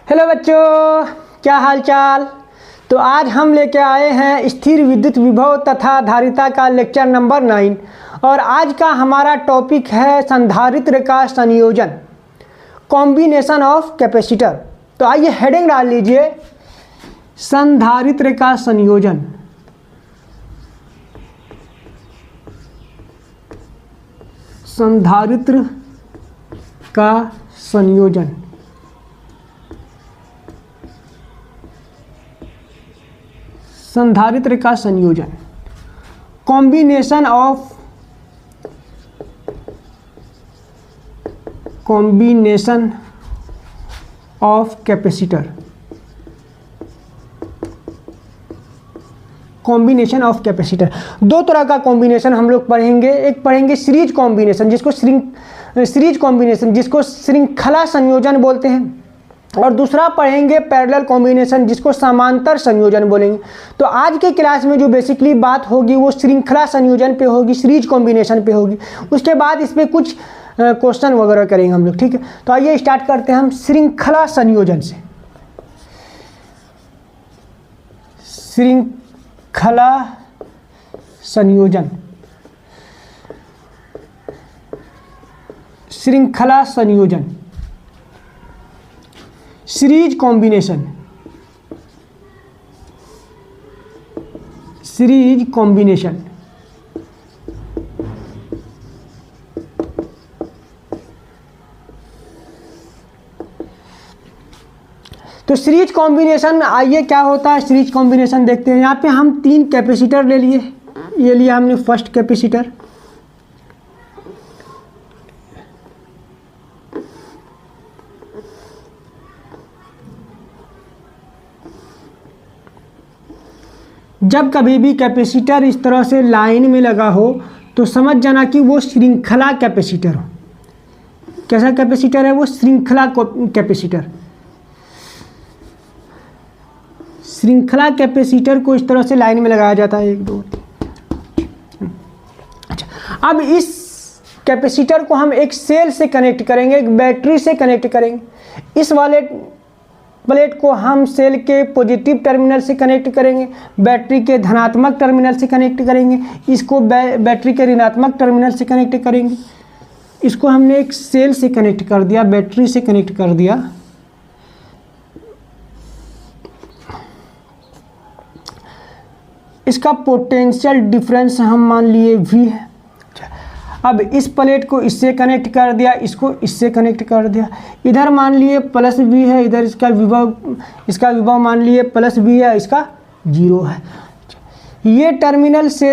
Hello बच्चों, क्या हाल चाल। तो आज हम लेके आए हैं स्थिर विद्युत विभव तथा धारिता का लेक्चर नंबर 9 और आज का हमारा टॉपिक है संधारित्र का संयोजन, कॉम्बिनेशन ऑफ कैपेसिटर। तो आइए हेडिंग डाल लीजिए, संधारित्र का संयोजन। संधारित्र का संयोजन। संधारित्र का संयोजन, combination of capacitor. Combination of capacitor, दो तरह का कॉम्बिनेशन हम लोग पढ़ेंगे। एक पढ़ेंगे सीरीज कॉम्बिनेशन, जिसको श्रृंखला संयोजन बोलते हैं, और दूसरा पढ़ेंगे पैरेलल कॉम्बिनेशन, जिसको समांतर संयोजन बोलेंगे। तो आज के क्लास में जो बेसिकली बात होगी वो श्रृंखला संयोजन पे होगी, सीरीज कॉम्बिनेशन पे होगी। उसके बाद इस पे कुछ क्वेश्चन वगैरह करेंगे हम लोग, ठीक है। तो आइए स्टार्ट करते हैं हम श्रृंखला संयोजन से। श्रृंखला संयोजन, श्रृंखला संयोजन, सीरीज कॉम्बिनेशन, सीरीज कॉम्बिनेशन। तो सीरीज कॉम्बिनेशन, आइए क्या होता है सीरीज कॉम्बिनेशन देखते हैं। यहाँ पे हम 3 कैपेसिटर ले लिए। ये लिया हमने फर्स्ट कैपेसिटर, जब कभी भी कैपेसिटर इस तरह से लाइन में लगा हो तो समझ जाना कि वो श्रृंखला कैपेसिटर हो। कैसा कैपेसिटर है वो? श्रृंखला कैपेसिटर। श्रृंखला कैपेसिटर को इस तरह से लाइन में लगाया जाता है, 1 2 3। अच्छा, अब इस कैपेसिटर को हम एक सेल से कनेक्ट करेंगे, एक बैटरी से कनेक्ट करेंगे। इस वाले प्लेट को हम सेल के पॉजिटिव टर्मिनल से कनेक्ट करेंगे, बैटरी के धनात्मक टर्मिनल से कनेक्ट करेंगे, इसको बैटरी के ऋणात्मक टर्मिनल से कनेक्ट करेंगे। इसको हमने एक सेल से कनेक्ट कर दिया, बैटरी से कनेक्ट कर दिया। इसका पोटेंशियल डिफरेंस हम मान लिए V है। अब इस प्लेट को इससे कनेक्ट कर दिया, इसको इससे कनेक्ट कर दिया। इधर मान लिए प्लस V है, इधर इसका विभव मान लिए प्लस V है, इसका 0 है। ये टर्मिनल से,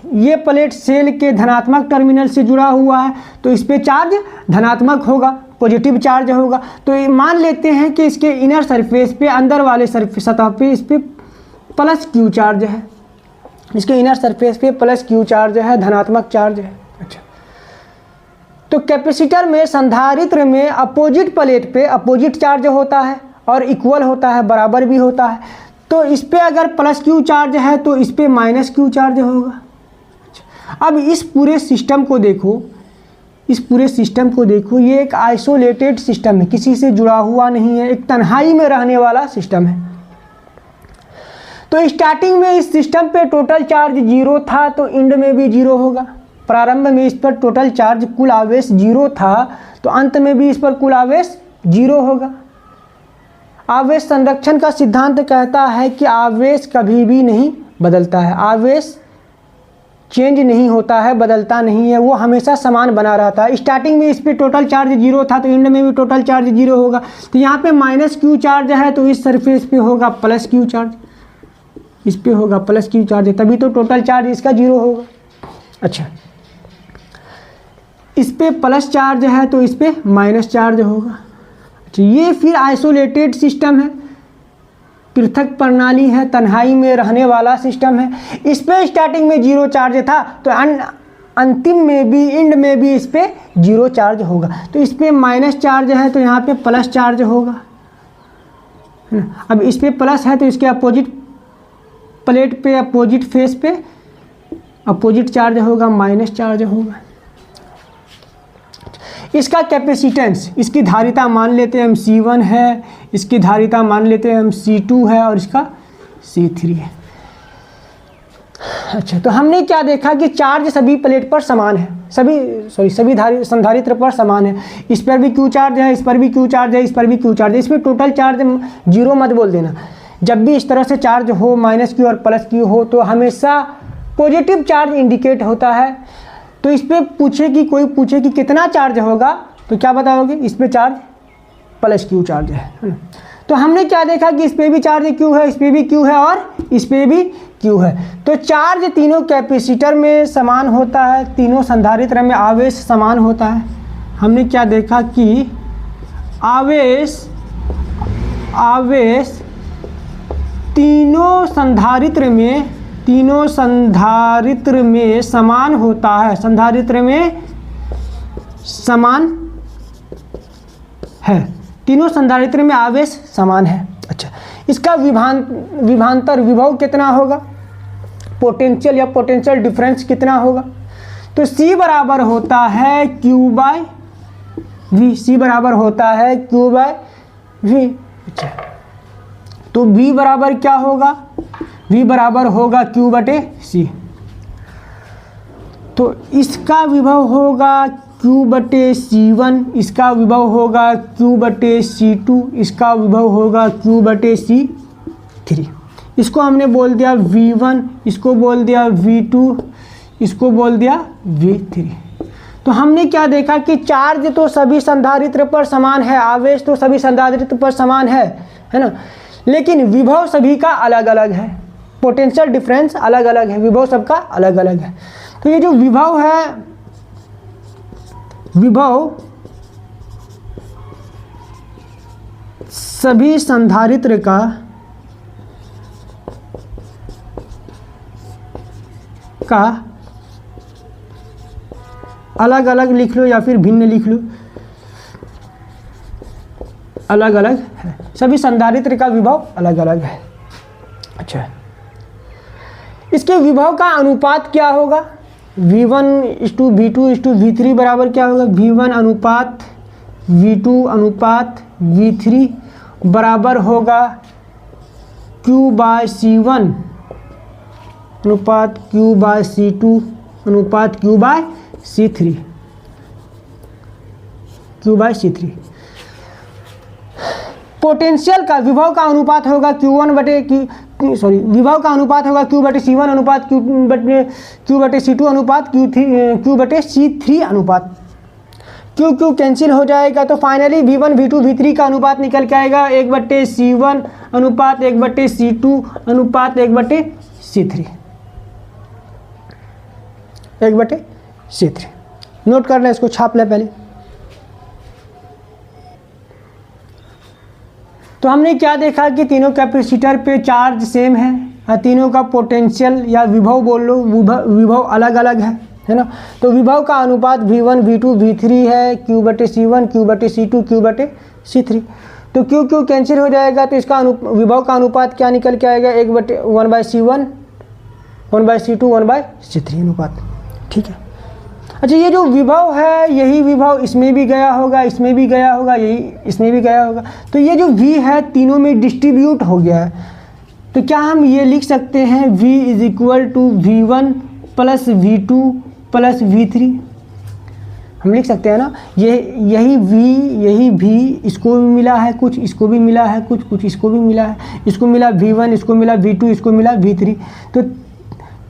ये प्लेट सेल के धनात्मक टर्मिनल से जुड़ा हुआ है, तो इस पे चार्ज धनात्मक होगा, पॉजिटिव चार्ज होगा। तो ये मान लेते हैं कि इसके इनर सरफेस पे, अंदर वाले सतह पे इस पे प्लस Q चार्ज है। इसके इनर सरफेस पे प्लस Q चार्ज है, धनात्मक चार्ज है। अच्छा, तो कैपेसिटर में, संधारित्र में अपोजिट प्लेट पे अपोजिट चार्ज होता है और इक्वल होता है, बराबर भी होता है। तो इस पे अगर प्लस Q चार्ज है तो इस पे माइनस Q चार्ज होगा। अच्छा, अब इस पूरे सिस्टम को देखो, इस पूरे सिस्टम को देखो, ये एक आइसोलेटेड सिस्टम है, किसी से जुड़ा हुआ नहीं है, एक तन्हाई में रहने वाला सिस्टम है। तो स्टार्टिंग में इस सिस्टम पे टोटल चार्ज 0 था, तो एंड में भी 0 होगा। प्रारंभ में इस पर टोटल चार्ज, कुल आवेश 0 था, तो अंत में भी इस पर कुल आवेश 0 होगा। आवेश संरक्षण का सिद्धांत कहता है कि आवेश कभी भी नहीं बदलता है, आवेश चेंज नहीं होता है, बदलता नहीं है, वो हमेशा समान बना रहता है। स्टार्टिंग में इस पर टोटल चार्ज 0 था, तो एंड में भी टोटल चार्ज 0 होगा। तो यहाँ पे माइनस Q चार्ज है, तो इस सरफेस पे होगा प्लस Q चार्ज, इस पे होगा प्लस Q चार्ज, तभी तो टोटल चार्ज इसका 0 होगा। अच्छा, इस पे प्लस चार्ज है तो इस पे माइनस चार्ज होगा। अच्छा, ये फिर आइसोलेटेड सिस्टम है, पृथक प्रणाली है, तन्हाई में रहने वाला सिस्टम है। इस पे स्टार्टिंग में 0 चार्ज था, तो अंतिम में भी, एंड में भी इस पे 0 चार्ज होगा। तो इस पे माइनस चार्ज है तो यहाँ पे प्लस चार्ज होगा, है ना। अब इस पे प्लस है तो इसके अपोजिट प्लेट पे, अपोजिट फेस पे अपोजिट चार्ज होगा, माइनस चार्ज होगा। इसका कैपेसिटेंस, इसकी धारिता मान लेते हैं हम C1 है, इसकी धारिता मान लेते हैं हम C2 है और इसका C3 है। अच्छा, तो हमने क्या देखा कि चार्ज सभी प्लेट पर समान है, सभी संधारित्र पर समान है। इस पर भी क्यू चार्ज है, इस पर भी क्यू चार्ज है, इस पर भी क्यू चार्ज है। इसमें टोटल चार्ज जीरो मत बोल देना। जब भी इस तरह से चार्ज हो, माइनस क्यू और प्लस क्यू हो, तो हमेशा पॉजिटिव चार्ज इंडिकेट होता है। तो इस पर कोई पूछे कि कितना चार्ज होगा, तो क्या बताओगे? इस पर चार्ज प्लस क्यू चार्ज है। तो हमने क्या देखा कि इस पर भी चार्ज क्यू है, इस पर भी क्यू है और इस पर भी क्यू है। तो चार्ज तीनों कैपेसिटर में समान होता है, तीनों संधारित्र में आवेश समान होता है। हमने क्या देखा कि आवेश तीनों संधारित्र में समान होता है, संधारित्र में समान है, तीनों संधारित्र में आवेश समान है। अच्छा, इसका विभवांतर विभव कितना होगा, पोटेंशियल या पोटेंशियल डिफरेंस कितना होगा? तो C बराबर होता है Q बाय V, C बराबर होता है Q बाय V। अच्छा, तो V बराबर क्या होगा? V बराबर होगा Q बटे C। तो इसका विभव होगा Q बटे C1, इसका विभव होगा Q बटे C2, इसका विभव होगा Q बटे C3। इसको हमने बोल दिया V1, इसको बोल दिया V2, इसको बोल दिया V3। तो हमने क्या देखा कि चार्ज तो सभी संधारित्र पर समान है, आवेश तो सभी संधारित्र पर समान है ना, लेकिन विभव सभी का अलग अलग है, पोटेंशियल डिफरेंस अलग अलग है, विभव सबका अलग अलग है। तो ये जो विभव है, विभव सभी संधारित्र का अलग अलग लिख लो या फिर भिन्न लिख लो, अलग अलग है, सभी संधारित्र का विभव अलग अलग है। अच्छा, इसके विभव का अनुपात क्या होगा? V1:V2:V3 बराबर क्या होगा? V1 अनुपात V2 अनुपात V3 बराबर होगा Q बाय C1 अनुपात Q बाय C2 अनुपात Q by C3, Q by C3। Potential का विभव का अनुपात होगा विभव का अनुपात होगा Q बटे C1 अनुपात Q बटे C2 अनुपात Q बटे C3 अनुपात। Q कैंसिल हो जाएगा, तो फाइनली V1:V2:V3 का अनुपात निकल के आएगा 1/C1 अनुपात 1/C2 अनुपात 1/C3, 1/C3। नोट कर ले, इसको छाप ले पहले। तो हमने क्या देखा कि तीनों कैपेसिटर पे चार्ज सेम है और तीनों का पोटेंशियल या विभव बोल लो, विभव अलग अलग है ना। तो विभव का अनुपात V1:V2:V3 है, Q बटे C1 Q बटे C2 Q बटे C3। तो Q कैंसिल हो जाएगा, तो इसका विभव का अनुपात क्या निकल के आएगा? 1/C1 1/C2 1/C3 अनुपात। ठीक है। अच्छा, ये जो विभव है, यही विभव इसमें भी गया होगा, इसमें भी गया होगा, यही इसमें भी गया होगा। तो ये जो V है तीनों में डिस्ट्रीब्यूट हो गया है। तो क्या हम ये लिख सकते हैं V = V1 + V2 + V3? हम लिख सकते हैं ना। यही V इसको भी मिला है कुछ, इसको भी मिला है कुछ इसको भी मिला है, इसको मिला V1, इसको मिला V2, इसको मिला V3। तो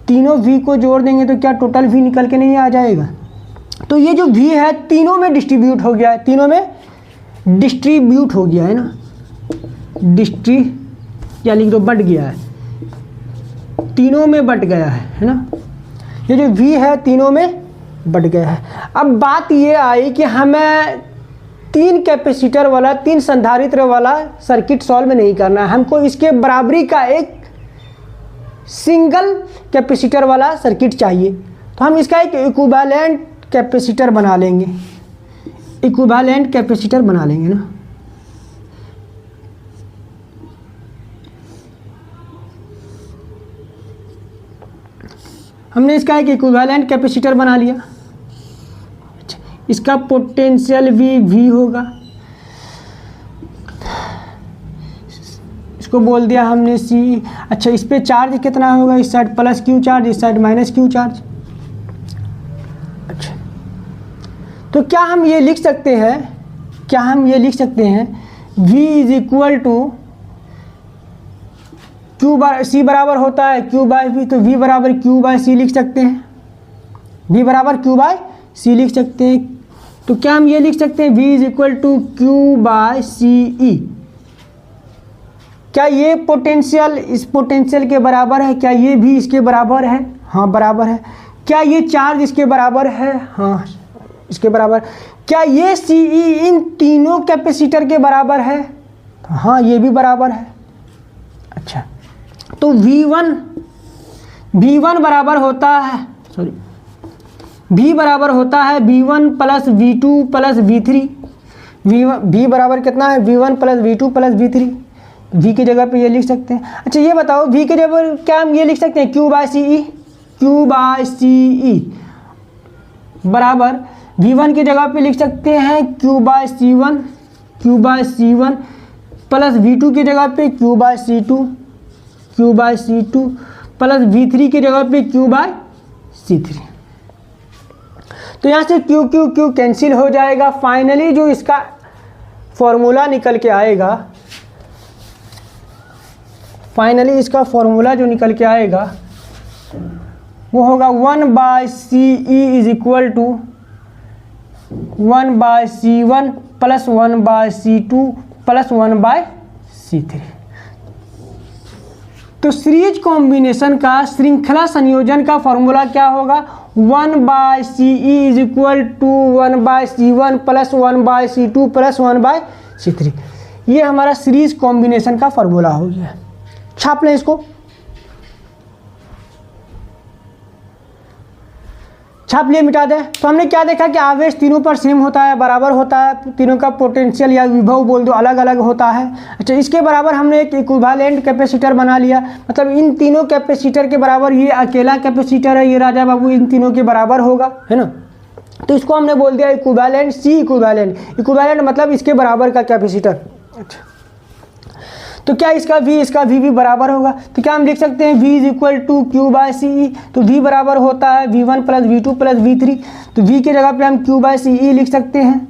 तीनों V को जोड़ देंगे तो क्या टोटल V निकल के नहीं आ जाएगा? तो ये जो V है तीनों में डिस्ट्रीब्यूट हो गया है, तीनों में डिस्ट्रीब्यूट हो गया है ना, या लिख दो बट गया है, तीनों में बट गया है ना। ये जो V है तीनों में बट गया है। अब बात ये आई कि हमें 3 कैपेसिटर वाला 3 संधारित्र वाला सर्किट सॉल्व नहीं करना है, हमको इसके बराबरी का एक सिंगल कैपेसिटर वाला सर्किट चाहिए। तो हम इसका एक इक्विवेलेंट कैपेसिटर बना लेंगे, इक्विवेलेंट कैपेसिटर बना लेंगे ना। हमने इसका एक इक्विवेलेंट कैपेसिटर बना लिया। इसका पोटेंशियल भी V होगा। इसको बोल दिया हमने C। अच्छा, इस पे चार्ज कितना होगा, इस साइड प्लस Q चार्ज, इस साइड माइनस Q चार्ज। अच्छा, तो क्या हम ये लिख सकते हैं, V is equal to C बराबर होता है Q बाय V, तो V बराबर Q बाय C लिख सकते हैं। V बराबर Q बाय C लिख सकते हैं। तो क्या हम ये लिख सकते हैं, V is equal to Q by CE। क्या ये पोटेंशियल इस पोटेंशियल के बराबर है? क्या ये भी इसके बराबर है? हाँ, बराबर है। क्या ये चार्ज इसके बराबर है? हाँ, इसके बराबर। क्या ये CE इन तीनों कैपेसिटर के बराबर है? हाँ, ये भी बराबर है। अच्छा, तो V1 बराबर होता है, सॉरी, V बराबर होता है V1 plus V2 plus V3। V बराबर कितना है? V1 plus V2 plus V3। V की जगह पे ये लिख सकते हैं। अच्छा, ये बताओ V की जगह पर क्या हम ये लिख सकते हैं, Q बाय CE बराबर V1 की जगह पे लिख सकते हैं Q bye C1 plus V2 की जगह पे Q bye C2 plus V3 की जगह पे Q बाय C3। तो यहाँ से Q कैंसिल हो जाएगा। फाइनली जो इसका फॉर्मूला निकल के आएगा, जो निकल के आएगा वो होगा 1 by CE is equal to 1 by C1 plus 1 by C2 plus 1 by C3। तो सीरीज कॉम्बिनेशन का, श्रृंखला संयोजन का फॉर्मूला क्या होगा, 1 by CE is equal to 1 by C1 plus 1 by C2 plus 1 by C3। ये हमारा सीरीज कॉम्बिनेशन का फॉर्मूला हो गया। छाप लें इसको, छाप लिए, मिटा दें। तो हमने क्या देखा कि आवेश तीनों पर सेम होता है, बराबर होता है, तीनों का पोटेंशियल या विभव बोल दो अलग अलग होता है। अच्छा, इसके बराबर हमने एक इक्विवेलेंट कैपेसिटर बना लिया, मतलब इन तीनों कैपेसिटर के बराबर ये अकेला कैपेसिटर है, ये राजा बाबू इन तीनों के बराबर होगा, है ना। तो इसको हमने बोल दिया इक्विवेलेंट, C इक्विवेलेंट मतलब इसके बराबर का कैपेसिटर। अच्छा, तो क्या इसका V भी बराबर होगा। तो क्या हम लिख सकते हैं V is equal to Q by CE। तो V बराबर होता है V1 plus V2 plus V3। तो V की जगह पे हम Q बाय CE लिख सकते हैं,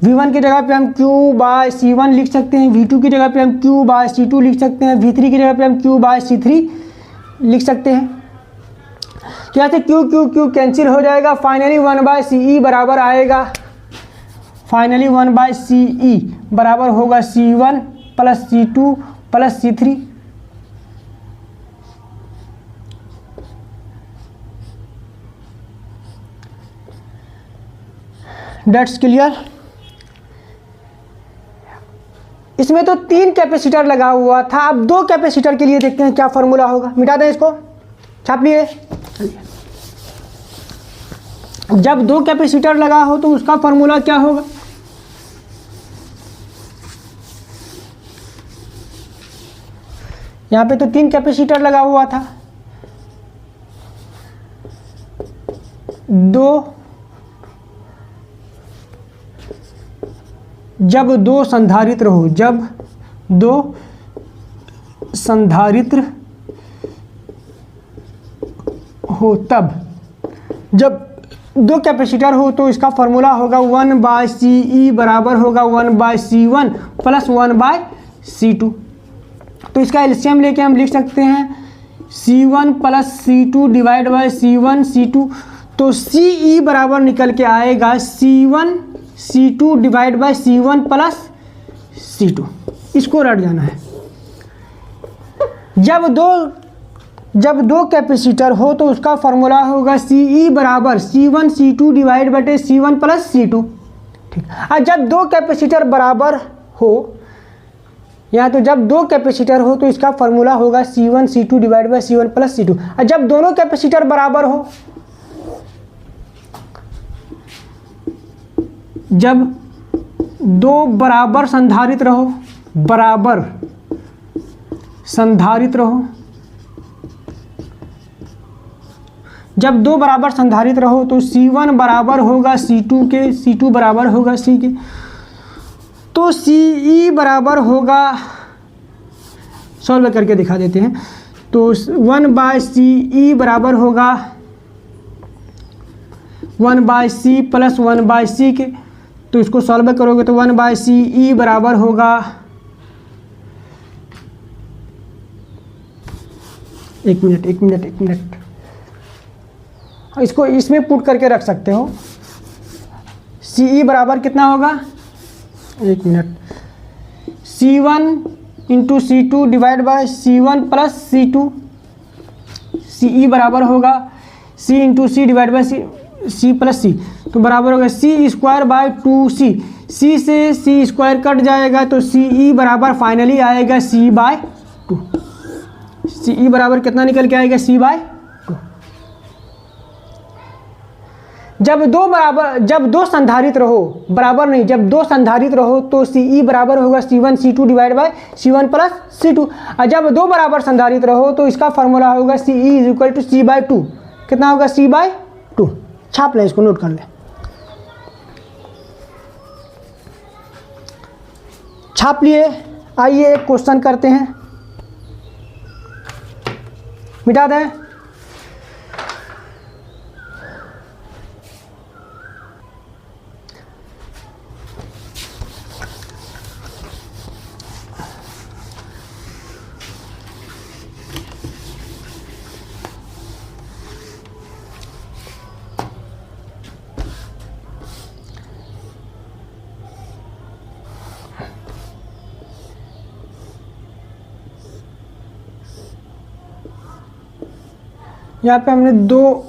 V1 की जगह पे हम Q बाय C1 लिख सकते हैं, V2 की जगह पे हम Q बाय C2 लिख सकते हैं, V3 की जगह पे हम Q बाय C3 लिख सकते हैं। तो यहाँ से Q कैंसिल हो जाएगा। फाइनली 1 बाय CE बराबर आएगा, फाइनली 1 बाय CE बराबर होगा C1 plus C2 plus C3। Dates clear. इसमें तो 3 कैपेसिटर लगा हुआ था, अब 2 कैपेसिटर के लिए देखते हैं क्या फॉर्मूला होगा। मिटा दें इसको, छाप लिए। जब 2 कैपेसिटर लगा हो तो उसका फॉर्मूला क्या होगा। यहाँ पे तो 3 कैपेसिटर लगा हुआ था, 2 जब 2 संधारित्र हो, जब 2 संधारित्र हो, तब जब 2 कैपेसिटर हो तो इसका फॉर्मूला होगा 1 बाय CE बराबर होगा 1 by C1 plus 1 by C2। तो इसका एलसीएम लेके हम लिख सकते हैं C1 plus C2 divide by C1 C2। तो CE बराबर निकल के आएगा C1 C2 divide by C1 plus C2। इसको रट जाना है। जब दो कैपेसिटर हो तो उसका फॉर्मूला होगा CE बराबर C1 C2 डिवाइड बटे C1 प्लस C2। ठीक, और जब 2 कैपेसिटर बराबर हो, या तो जब 2 कैपेसिटर हो तो इसका फॉर्मूला होगा C1 C2 divide by C1 plus C2। और जब दोनों कैपेसिटर बराबर हो, जब 2 बराबर संधारित्र रहो, बराबर संधारित्र रहो, जब दो बराबर संधारित्र हो तो C1 बराबर होगा C2 के, C2 बराबर होगा C के, तो CE बराबर होगा, सॉल्व करके दिखा देते हैं, तो 1/CE बराबर होगा 1/C प्लस 1/C के, तो इसको सॉल्व करोगे तो 1/CE बराबर होगा, एक मिनट, इसको इसमें पुट करके रख सकते हो। CE बराबर कितना होगा, एक minute, C1 into C2 divide by C1 plus C2, CE बराबर होगा C into C divide by C plus C, तो बराबर होगा C square by 2C, C से C स्क्वायर कट जाएगा तो CE बराबर फाइनली आएगा C/2। CE बराबर कितना निकल के आएगा, C/2। जब दो संधारित्र हो, बराबर नहीं, जब दो संधारित्र हो तो CE बराबर होगा C1 C2 divide by C1 plus C2, और जब दो बराबर संधारित्र हो तो इसका फॉर्मूला होगा CE is equal to C/2। कितना होगा, C/2। छाप लें, इसको नोट कर लें, छाप लिए। आइए एक क्वेश्चन करते हैं, मिटा दें। यहाँ पे हमने दो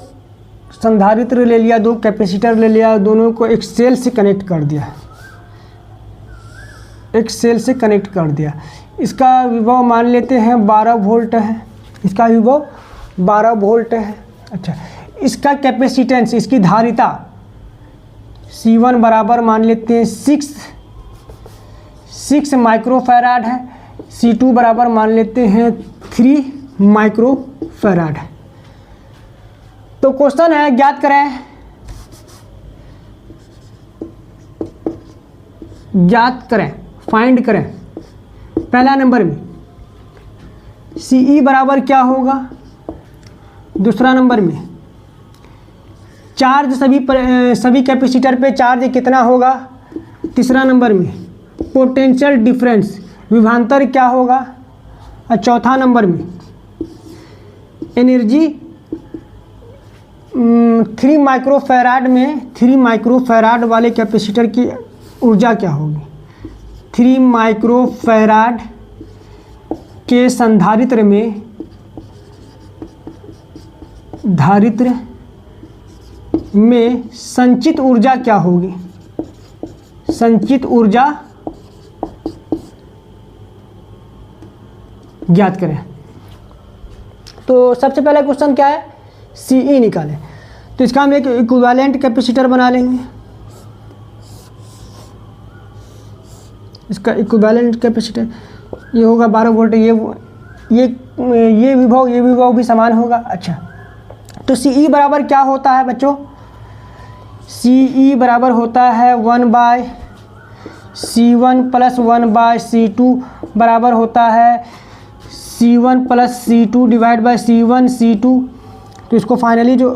संधारित्र ले लिया, दो कैपेसिटर ले लिया, दोनों को एक सेल से कनेक्ट कर दिया, एक सेल से कनेक्ट कर दिया। इसका विभव मान लेते हैं 12 वोल्ट है, इसका विभव 12 वोल्ट है। अच्छा, इसका कैपेसिटेंस, इसकी धारिता C1 बराबर मान लेते हैं 6 माइक्रोफैराड है, C2 बराबर मान लेते हैं 3 माइक्रोफैराड है। तो क्वेश्चन है, ज्ञात करें, फाइंड करें। पहला नंबर में CE बराबर क्या होगा, दूसरा नंबर में चार्ज सभी कैपेसिटर पे चार्ज कितना होगा, तीसरा नंबर में पोटेंशियल डिफरेंस विभवांतर क्या होगा, और चौथा नंबर में एनर्जी 3 माइक्रोफैराड वाले कैपेसिटर की ऊर्जा क्या होगी। 3 माइक्रोफैराड के संधारित्र में संचित ऊर्जा क्या होगी, संचित ऊर्जा ज्ञात करें। तो सबसे पहला क्वेश्चन क्या है, CE निकालें। तो इसका हम एक इक्विवेलेंट कैपेसिटर बना लेंगे, इसका इक्विवेलेंट कैपेसिटर ये होगा 12 वोल्ट, ये विभव भी समान होगा। अच्छा, तो CE बराबर क्या होता है बच्चों, CE बराबर होता है 1/C1 प्लस 1/C2 बराबर होता है C1 plus C2 divide by C1 C2। तो इसको फाइनली जो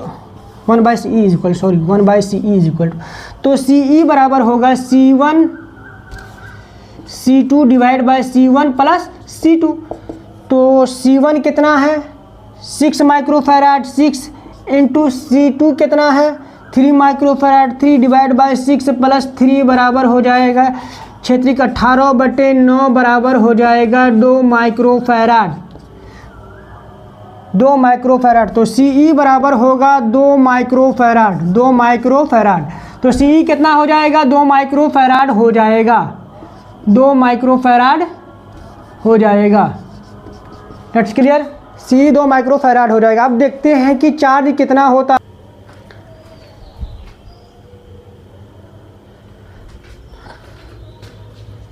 1/CE इज इक्वल तो CE बराबर होगा C1 C2 divide by C1 plus C2। तो C1 कितना है, 6 माइक्रोफैराड, 6 इंटू C2 कितना है, 3 माइक्रोफैराड, 3 डिवाइड बाय 6 प्लस 3 बराबर हो जाएगा क्षेत्रिक 18/9 बराबर हो जाएगा 2 माइक्रोफैराड। तो CE बराबर होगा 2 माइक्रोफैराड। तो CE कितना हो जाएगा, 2 माइक्रोफैराड हो जाएगा, 2 माइक्रोफैराड हो जाएगा। दैट्स क्लियर, CE 2 माइक्रोफैराड हो जाएगा। अब देखते हैं कि चार्ज कितना होता।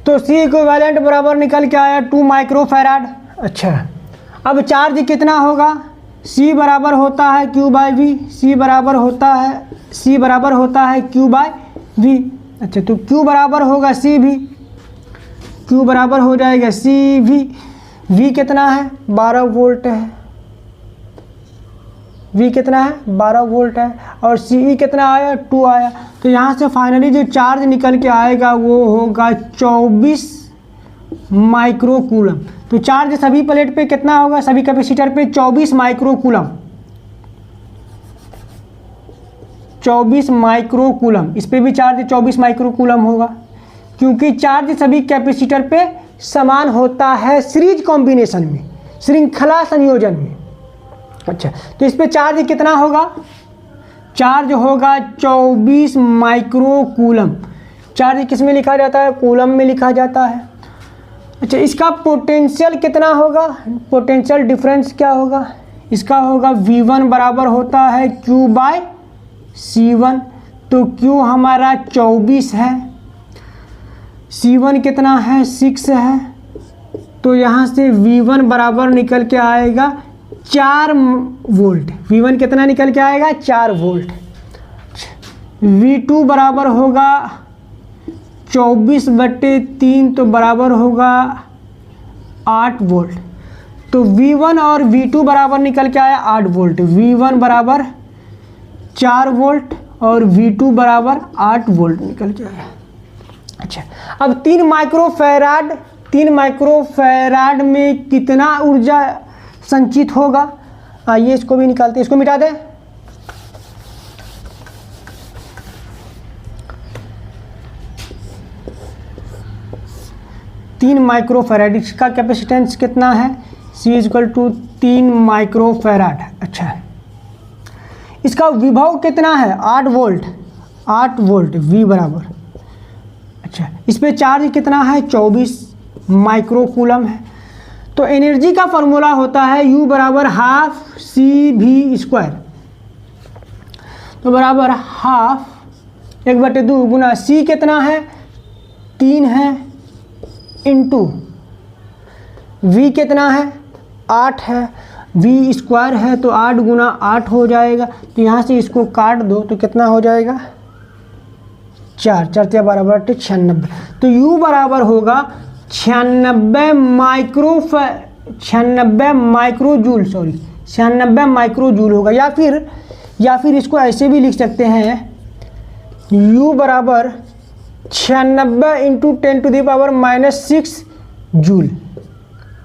तो C इक्विवेलेंट बराबर निकल के आया 2 माइक्रोफैराड। अच्छा, अब चार्ज कितना होगा, C बराबर होता है Q बाई वी, C बराबर होता है Q बाई वी। अच्छा, तो Q बराबर होगा C भी, Q बराबर हो जाएगा C भी। V कितना है? 12 वोल्ट है। V कितना है? 12 वोल्ट है। और CE कितना आया? 2 आया। तो यहाँ से फाइनली जो चार्ज निकल के आएगा वो होगा 24 माइक्रो कूलम। तो चार्ज सभी प्लेट पे कितना होगा? सभी कैपेसिटर पे 24 माइक्रो कूलम, 24 माइक्रो कूलम। इस पे भी चार्ज 24 माइक्रो कूलम होगा, क्योंकि चार्ज सभी कैपेसिटर पे समान होता है सीरीज कॉम्बिनेशन में, श्रृंखला संयोजन में। अच्छा, तो इस पे चार्ज कितना होगा? चार्ज होगा 24 माइक्रो कूलम। चार्ज किस में लिखा जाता है? कूलम में लिखा जाता है। अच्छा, इसका पोटेंशियल कितना होगा? पोटेंशियल डिफरेंस क्या होगा? इसका होगा V1 बराबर होता है Q बाय C1। तो Q हमारा 24 है, C1 कितना है? 6 है। तो यहाँ से V1 बराबर निकल के आएगा 4 वोल्ट। V1 कितना निकल के आएगा? 4 वोल्ट। V2 बराबर होगा 24/3, तो बराबर होगा 8 वोल्ट। तो V1 और V2 बराबर निकल के आया 8 वोल्ट। V1 बराबर 4 वोल्ट और V2 बराबर 8 वोल्ट निकल के आया। अच्छा, अब 3 माइक्रोफैराड में कितना ऊर्जा संचित होगा? आइए इसको भी निकालते हैं, इसको मिटा दें। तीन माइक्रोफैराड, इसका कैपेसिटेंस कितना है? C equal to 3 microfarad. अच्छा, इसका विभव कितना है? 8 वोल्ट, 8 वोल्ट V बराबर। अच्छा, इस पे चार्ज कितना है? 24 माइक्रो कूलम है। तो एनर्जी का फॉर्मूला होता है U बराबर हाफ CV²। तो बराबर हाफ 1/2 गुना C कितना है? 3 है, इंटू V कितना है? 8 है, V² है तो 8 गुना 8 हो जाएगा। तो यहाँ से इसको काट दो तो कितना हो जाएगा? 4 4 बराबर 96। तो U बराबर होगा 96 माइक्रो जूल होगा। या फिर इसको ऐसे भी लिख सकते हैं, U बराबर 96 इंटू 10⁻⁻6 जूल।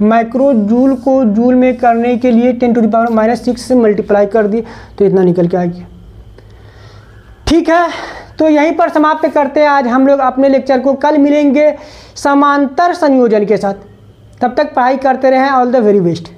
माइक्रो जूल को जूल में करने के लिए 10⁻⁻6 से मल्टीप्लाई कर दिए तो इतना निकल के आ गया। ठीक है, तो यहीं पर समाप्त करते हैं आज हम लोग अपने लेक्चर को। कल मिलेंगे समांतर संयोजन के साथ। तब तक पढ़ाई करते रहें। All the very best.